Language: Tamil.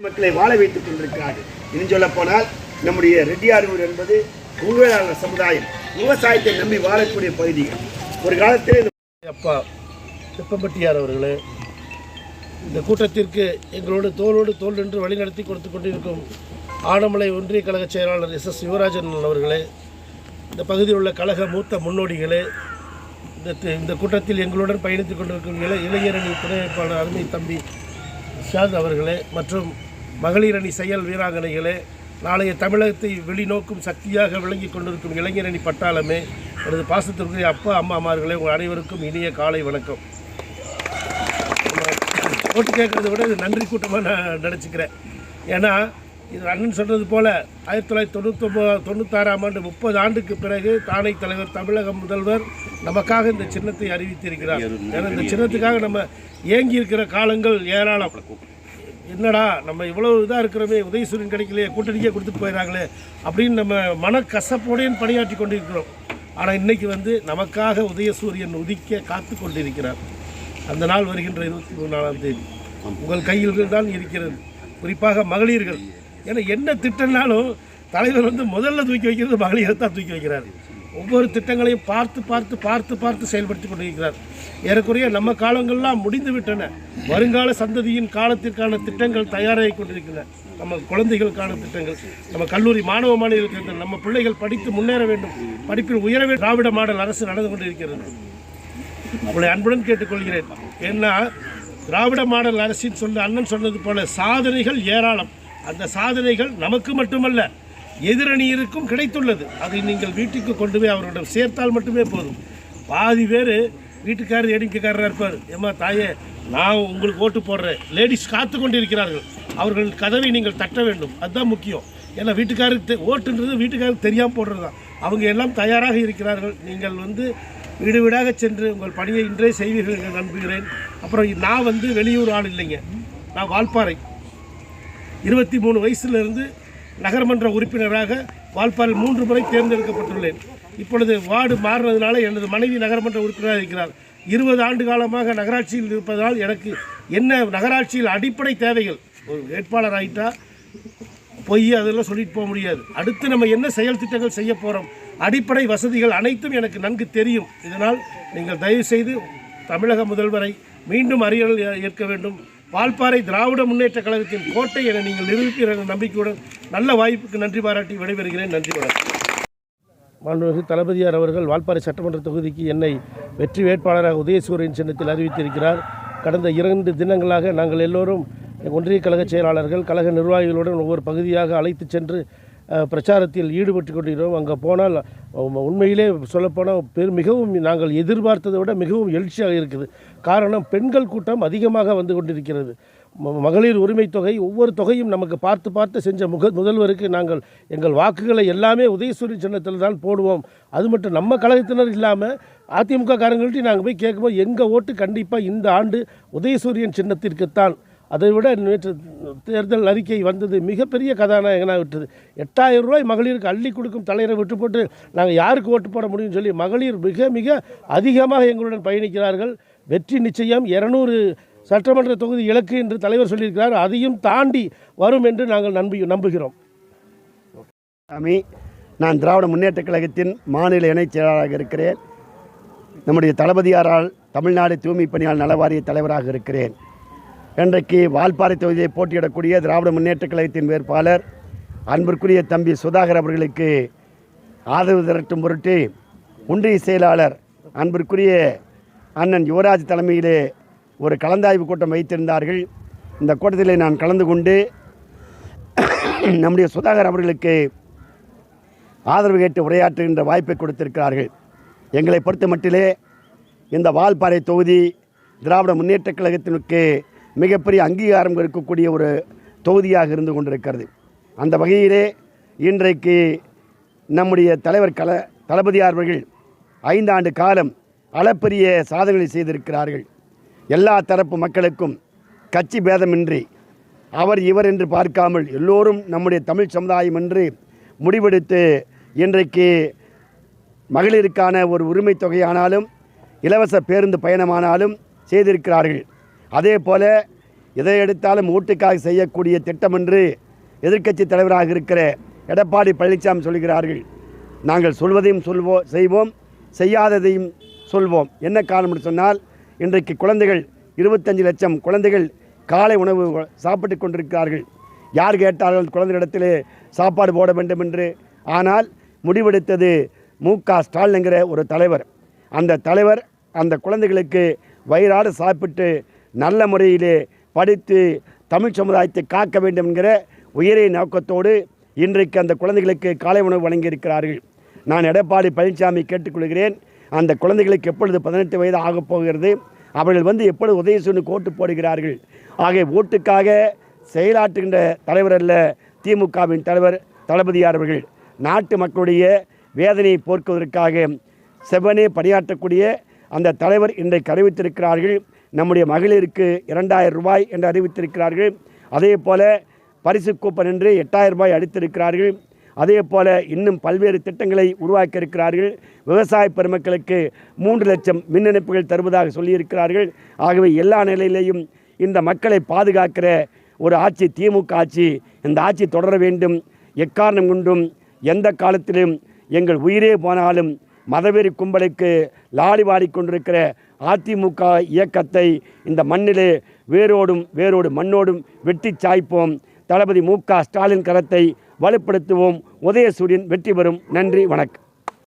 மக்களை வாழ வைத்துக் கொண்டிருக்கிறார்கள். இன்னும் சொல்ல போனால் நம்முடைய ரெட்டியார் என்பது உங்களாளர் சமுதாயம், விவசாயத்தை நம்பி வாழக்கூடிய பகுதிகள். ஒரு காலத்தில் அப்பா திப்பம்பட்டியார் அவர்களே, இந்த கூட்டத்திற்கு எங்களோடு தோளோடு தோள் நின்று வழிநடத்தி கொடுத்து கொண்டிருக்கும் ஆனமலை ஒன்றிய கழக செயலாளர் SS யுவராஜன் அவர்களே, இந்த பகுதியில் உள்ள கழக மூத்த முன்னோடிகளே, இந்த கூட்டத்தில் எங்களுடன் பயணித்துக் கொண்டிருக்கும் இளைஞரணி துணை வேட்பாளர் அருமை தம்பி ஷாத் அவர்களே மற்றும் மகளிர் அணி செயல் வீராங்கனைகளே, நாளைய தமிழகத்தை வெளிநோக்கும் சக்தியாக விளங்கி கொண்டிருக்கும் இளைஞரணி பட்டாளமே, எனது பாசத்திற்குரிய அப்பா அம்மாமார்களே, உங்கள் அனைவருக்கும் இனிய காலை வணக்கம். ஓட்டு கேட்குறத விட இது நன்றி கூட்டமாக நான் நினச்சிக்கிறேன். ஏன்னா இது அண்ணன் சொன்னது போல் 1996ஆம் ஆண்டு 30 ஆண்டுக்கு பிறகு தானை தலைவர் தமிழக முதல்வர் நமக்காக இந்த சின்னத்தை அறிவித்திருக்கிறார். ஏன்னா இந்த சின்னத்துக்காக நம்ம ஏங்கி இருக்கிற காலங்கள் ஏராளம். என்னடா நம்ம இவ்வளோ இதாக இருக்கிறோமே, உதயசூரியன் கிடைக்கலையே, கூட்டணிக்கே கொடுத்துட்டு போயிடறாங்களே அப்படின்னு நம்ம மனக்கசப்போடையும் பணியாற்றி கொண்டிருக்கிறோம். ஆனால் இன்றைக்கி நமக்காக உதயசூரியன் உதிக்க காத்து கொண்டிருக்கிறார். அந்த நாள் வருகின்ற 24ஆம் தேதி உங்கள் கையில் தான் இருக்கிறது. குறிப்பாக மகளிர்கள், ஏன்னா என்ன திட்டம்னாலும் தலைவர் முதல்ல தூக்கி வைக்கிறது மகளிரை தான் தூக்கி வைக்கிறார். ஒவ்வொரு திட்டங்களையும் பார்த்து பார்த்து பார்த்து பார்த்து செயல்படுத்தி கொண்டிருக்கிறார். ஏறக்குறைய நம்ம காலங்கள்லாம் முடிந்து விட்டன. வருங்கால சந்ததியின் காலத்திற்கான திட்டங்கள் தயாராகி கொண்டிருக்கின்றன. நம்ம குழந்தைகளுக்கான திட்டங்கள், நம்ம கல்லூரி மாணவ மாணவிகளுக்கு, நம்ம பிள்ளைகள் படித்து முன்னேற வேண்டும், படிப்பில் உயர வேண்டும். திராவிட மாடல் அரசு நடந்து கொண்டிருக்கிறது. உங்களை அன்புடன் கேட்டுக்கொள்கிறேன். ஏன்னா திராவிட மாடல் அரசின் அண்ணன் சொன்னது போல சாதனைகள் ஏராளம். அந்த சாதனைகள் நமக்கு மட்டுமல்ல, எதிரணியிருக்கும் கிடைத்துள்ளது. அதை நீங்கள் வீட்டுக்கு கொண்டு போய் அவர்களிடம் சேர்த்தால் மட்டுமே போதும். பாதி பேர் வீட்டுக்காரர் ஏடிக்கைக்காரராக இருப்பார். ஏம்மா தாயே, நான் உங்களுக்கு ஓட்டு போடுறேன், லேடிஸ் காத்து கொண்டு இருக்கிறார்கள். அவர்கள் கதவை நீங்கள் தட்ட வேண்டும், அதுதான் முக்கியம். ஏன்னா வீட்டுக்காரருக்கு ஓட்டுன்றது வீட்டுக்காரருக்கு தெரியாமல் போடுறது தான். அவங்க எல்லாம் தயாராக இருக்கிறார்கள். நீங்கள் வீடு வீடாக சென்று உங்கள் பணியை இன்றே செய்வீர்கள் என்று நம்புகிறேன். அப்புறம் நான் வெளியூர் ஆள் இல்லைங்க, நான் வால்பாறை 23 வயசுலேருந்து நகரமன்ற உறுப்பினராக வால்பாறை 3 முறை தேர்ந்தெடுக்கப்பட்டுள்ளேன். இப்பொழுது வார்டு மாறினதுனால எனது மனைவி நகரமன்ற உறுப்பினராக இருக்கிறார். 20 ஆண்டு காலமாக நகராட்சியில் இருப்பதால் எனக்கு என்ன நகராட்சியில் அடிப்படை தேவைகள், ஒரு வேட்பாளர் ஆகிட்டா பொய் அதெல்லாம் சொல்லிட்டு போக முடியாது. அடுத்து நம்ம என்ன செயல் திட்டங்கள் செய்ய போகிறோம், அடிப்படை வசதிகள் அனைத்தும் எனக்கு நன்கு தெரியும். இதனால் நீங்கள் தயவுசெய்து தமிழக முதல்வரை மீண்டும் அரியணை ஏற்க வேண்டும். வால்பாறை திராவிட முன்னேற்ற கழகத்தின் கோட்டை என நீங்கள் நிரூபிப்பீர் என்ற நம்பிக்கையுடன் நல்ல வாய்ப்புக்கு நன்றி பாராட்டி விடைபெறுகிறேன். நன்றி வணக்கம். மாண்புமிகு தளபதியார் அவர்கள் வால்பாறை சட்டமன்ற தொகுதிக்கு என்னை வெற்றி வேட்பாளராக உதயசூரியன் சின்னத்தில் அறிவித்திருக்கிறார். கடந்த 2 தினங்களாக நாங்கள் எல்லோரும் ஒன்றிய கழக செயலாளர்கள், கழக நிர்வாகிகளுடன் ஒவ்வொரு பகுதியாக அழைத்து சென்று பிரச்சாரத்தில் ஈடுபட்டு கொண்டிருக்கிறோம். அங்கே போனால் உண்மையிலே சொல்லப்போனால் மிகவும் நாங்கள் எதிர்பார்த்ததை விட மிகவும் எழுச்சியாக இருக்குது. காரணம், பெண்கள் கூட்டம் அதிகமாக வந்து கொண்டிருக்கிறது. மகளிர் உரிமை தொகை, ஒவ்வொரு தொகையும் நமக்கு பார்த்து பார்த்து செஞ்ச முதல்வருக்கு நாங்கள் எங்கள் வாக்குகளை எல்லாமே உதயசூரியன் சின்னத்தில் தான் போடுவோம். அது மட்டும் நம்ம கழகத்தினர் இல்லாமல் அதிமுக காரங்கள்ட்ட நாங்கள் போய் கேட்கும்போது எங்கள் ஓட்டு கண்டிப்பாக இந்த ஆண்டு உதயசூரியன் சின்னத்திற்குத்தான். அதை விட நேற்று தேர்தல் அறிக்கை வந்தது மிகப்பெரிய கதாநாயகனாக விட்டது. 8000 ரூபாய் மகளிருக்கு அள்ளி கொடுக்கும் தலைவரை விட்டு போட்டு நாங்கள் யாருக்கு ஓட்டு போட முடியும்னு சொல்லி மகளிர் மிக மிக அதிகமாக எங்களுடன் பயணிக்கிறார்கள். வெற்றி நிச்சயம். 200 சட்டமன்ற தொகுதி இலக்கு என்று தலைவர் சொல்லியிருக்கிறார். அதையும் தாண்டி வரும் என்று நாங்கள் நம்புகிறோம். நான் திராவிட முன்னேற்ற கழகத்தின் மாநில இணைச் செயலாளராக இருக்கிறேன். நம்முடைய தளபதியாரால் தமிழ்நாடு தூய்மை பணியாளர் நலவாரிய தலைவராக இருக்கிறேன். இன்றைக்கு வால்பாறை தொகுதியை போட்டியிடக்கூடிய திராவிட முன்னேற்ற கழகத்தின் வேட்பாளர் அன்பிற்குரிய தம்பி சுதாகர் அவர்களுக்கு ஆதரவு திரட்டும் பொருட்டு ஒன்றிய செயலாளர் அன்பிற்குரிய அண்ணன் யுவராஜ் தலைமையிலே ஒரு கலந்தாய்வு கூட்டம் வைத்திருந்தார்கள். இந்த கூட்டத்தில் நான் கலந்து கொண்டு நம்முடைய சுதாகர் அவர்களுக்கு ஆதரவு கேட்டு உரையாற்றுகின்ற வாய்ப்பை கொடுத்திருக்கிறார்கள். எங்களை பொறுத்த மட்டிலே இந்த வால்பாறை தொகுதி திராவிட முன்னேற்ற கழகத்திற்கு மிகப்பெரிய அங்கீகாரம் இருக்கக்கூடிய ஒரு தொகுதியாக இருந்து கொண்டிருக்கிறது. அந்த வகையிலே இன்றைக்கு நம்முடைய தலைவர் தளபதியார் அவர்கள் 5 ஆண்டு காலம் அளப்பரிய சாதனைகளை செய்திருக்கிறார்கள். எல்லா தரப்பு மக்களுக்கும் கட்சி பேதமின்றி அவர் இவர் என்று பார்க்காமல் எல்லோரும் நம்முடைய தமிழ் சமுதாயம் என்று முடிவெடுத்து இன்றைக்கு மகளிருக்கான ஒரு உரிமை தொகையானாலும் இலவச பேருந்து பயணமானாலும் செய்திருக்கிறார்கள். அதே போல் எதை எடுத்தாலும் ஓட்டுக்காக செய்யக்கூடிய திட்டம் என்று எதிர்க்கட்சி தலைவராக இருக்கிற எடப்பாடி பழனிசாமி சொல்கிறார்கள். நாங்கள் சொல்வதையும் செய்வோம், செய்யாததையும் சொல்வோம். என்ன காரணம் என்று சொன்னால், இன்றைக்கு குழந்தைகள் 25 லட்சம் குழந்தைகள் காலை உணவு சாப்பிட்டு கொண்டிருக்கிறார்கள். யார் கேட்டார்கள் குழந்தைகளிடத்திலே சாப்பாடு போட வேண்டும் என்று? ஆனால் முடிவெடுத்தது மு.க.ஸ்டாலின் என்கிற ஒரு தலைவர். அந்த தலைவர் அந்த குழந்தைகளுக்கு வயிறாடு சாப்பிட்டு நல்ல முறையிலே படித்து தமிழ் சமுதாயத்தை காக்க வேண்டும் என்கிற உயரிய நோக்கத்தோடு இன்றைக்கு அந்த குழந்தைகளுக்கு காலை உணவு வழங்கியிருக்கிறார்கள். நான் எடப்பாடி பழனிசாமி கேட்டுக்கொள்கிறேன், அந்த குழந்தைகளுக்கு எப்பொழுது 18 வயது ஆகப் போகிறது? அவர்கள் எப்பொழுது உதயசூரனுக்கு ஓட்டு போடுகிறார்கள்? ஆகிய ஓட்டுக்காக செயலாற்றுகின்ற தலைவர் அல்ல திமுகவின் தலைவர் தளபதியார் அவர்கள். நாட்டு மக்களுடைய வேதனையை போக்குவதற்காக செவ்வனே பணியாற்றக்கூடிய அந்த தலைவர் இன்றைக்கு அறிவித்திருக்கிறார்கள். நம்முடைய மகளிருக்கு 2000 ரூபாய் என்று அறிவித்திருக்கிறார்கள். அதே போல பரிசு கூப்பன் என்று 8000 ரூபாய் அளித்திருக்கிறார்கள். அதே போல இன்னும் பல்வேறு திட்டங்களை உருவாக்கி இருக்கிறார்கள். விவசாய பெருமக்களுக்கு 3 லட்சம் மின் இணைப்புகள் தருவதாக சொல்லியிருக்கிறார்கள். ஆகவே எல்லா நிலையிலேயும் இந்த மக்களை பாதுகாக்கிற ஒரு ஆட்சி திமுக ஆட்சி. இந்த ஆட்சி தொடர வேண்டும். எக்காரணம் கொண்டும் எந்த காலத்திலும் எங்கள் உயிரே போனாலும் மதவெறி கும்பலுக்கு லாடி வாடிக்கொண்டிருக்கிற அதிமுக இயக்கத்தை இந்த மண்ணிலே வேரோடு மண்ணோடும் வெட்டி சாய்ப்போம். தளபதி மு.க.ஸ்டாலின் கரத்தை வலுப்படுத்துவோம். உதயசூரியன் வெற்றி பெறும். நன்றி, வணக்கம்.